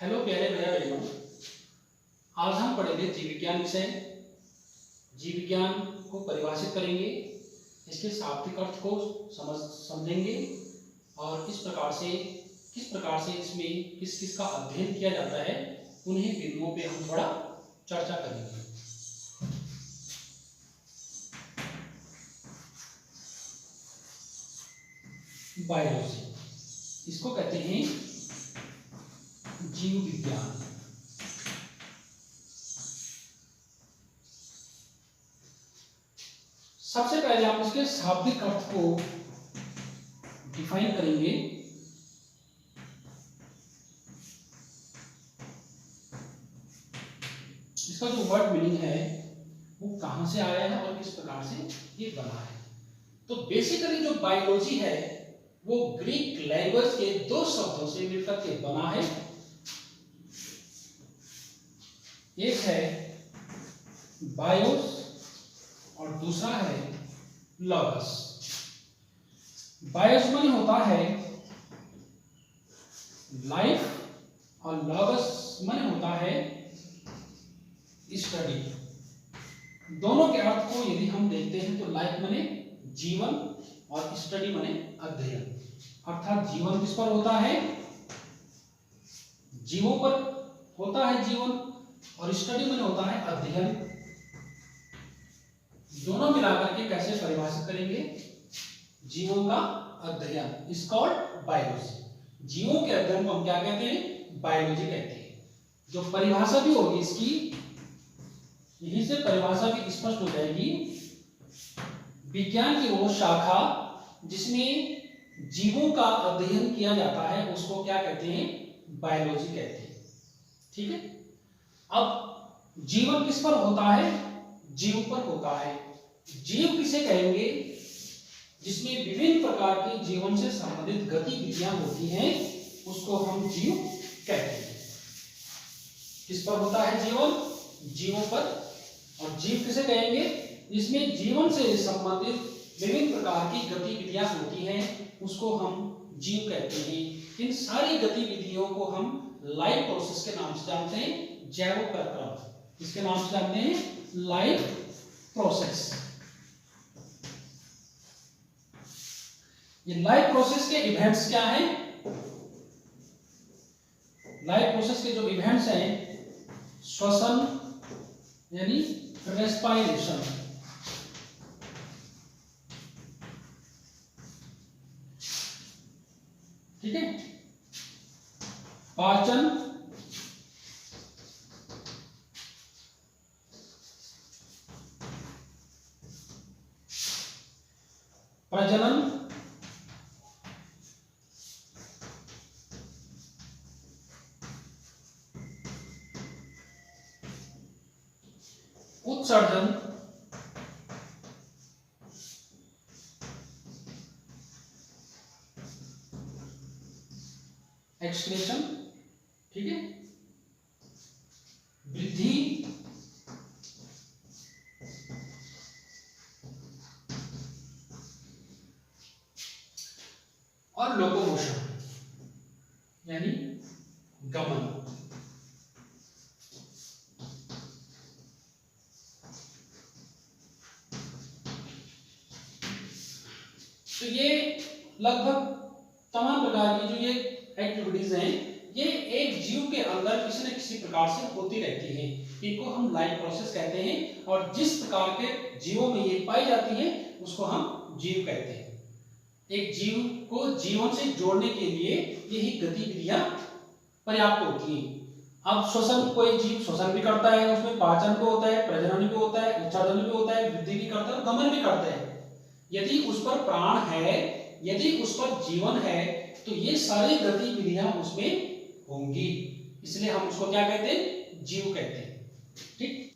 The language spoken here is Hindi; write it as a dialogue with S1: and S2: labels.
S1: हेलो प्यारे भैया बहनों, आज हम पढ़ेंगे जीव विज्ञान विषय। जीव विज्ञान को परिभाषित करेंगे, इसके शाब्दिक अर्थ को समझेंगे और किस प्रकार से इसमें किस किस का अध्ययन किया जाता है, उन्हीं बिंदुओं पे हम थोड़ा चर्चा करेंगे। बायोलॉजी, इसको कहते हैं जीव विज्ञान। सबसे पहले आप इसके शाब्दिक अर्थ को डिफाइन करेंगे। इसका जो वर्ड मीनिंग है वो कहां से आया है और किस प्रकार से ये बना है। तो बेसिकली जो बायोलॉजी है वो ग्रीक लैंग्वेज के दो शब्दों से मिलकर के बना है। एक है बायोस और दूसरा है लॉगस। बायोस माने होता है लाइफ और लॉगस माने होता है स्टडी। दोनों के अर्थ को यदि हम देखते हैं तो लाइफ माने जीवन और स्टडी माने अध्ययन। अर्थात जीवन किस पर होता है, जीवों पर होता है जीवन, और स्टडी माने होता है अध्ययन। दोनों मिलाकर के कैसे परिभाषित करेंगे, जीवों का अध्ययन इज कॉल्ड बायोलॉजी। जीवों के अध्ययन को हम क्या कहते हैं, बायोलॉजी कहते हैं। जो परिभाषा भी होगी इसकी, यहीं से परिभाषा भी स्पष्ट हो जाएगी। विज्ञान की वो शाखा जिसमें जीवों का अध्ययन किया जाता है उसको क्या कहते हैं, बायोलॉजी कहते हैं। ठीक है। अब जीवन किस पर होता है, जीव पर होता है। जीव किसे कहेंगे, जिसमें विभिन्न प्रकार की जीवन से संबंधित गतिविधियां होती हैं उसको हम जीव कहते हैं। किस पर होता है जीवन, जीवों पर। और जीव किसे कहेंगे, जिसमें जीवन से संबंधित विभिन्न प्रकार की गतिविधियां होती हैं उसको हम जीव कहते हैं। इन सारी गतिविधियों को हम लाइफ प्रोसेस के नाम से जानते हैं, जैव प्रक्रिया। इसके नाम से जानते हैं लाइफ प्रोसेस। ये लाइफ प्रोसेस के इवेंट्स क्या हैं, लाइफ प्रोसेस के जो इवेंट्स हैं, श्वसन यानी रेस्पायरेशन, ठीक है, पाचन, प्रजनन, उत्सर्जन, एक्सक्रीशन, ठीक है, वृद्धि, और लोकोमोशन यानी गमन। तो ये लगभग तमाम प्रकार की जो ये एक्टिविटीज हैं ये एक जीव के अंदर किसी न किसी प्रकार से होती रहती हैं। इनको हम लाइफ प्रोसेस कहते हैं और जिस प्रकार के जीवों में ये पाई जाती है उसको हम जीव कहते हैं। एक जीव को जीवन से जोड़ने के लिए यही गतिविधियां पर्याप्त होती हैं। अब श्वसन, कोई जीव श्वसन भी करता है, उसमें पाचन भी होता है, प्रजनन भी होता है, उत्सर्जन भी होता है, वृद्धि भी करता है, गमन भी करता है। यदि उस पर प्राण है, यदि उस पर जीवन है तो ये सारी गतिविधियां उसमें होंगी, इसलिए हम उसको क्या कहते हैं, जीव कहते हैं। ठीक।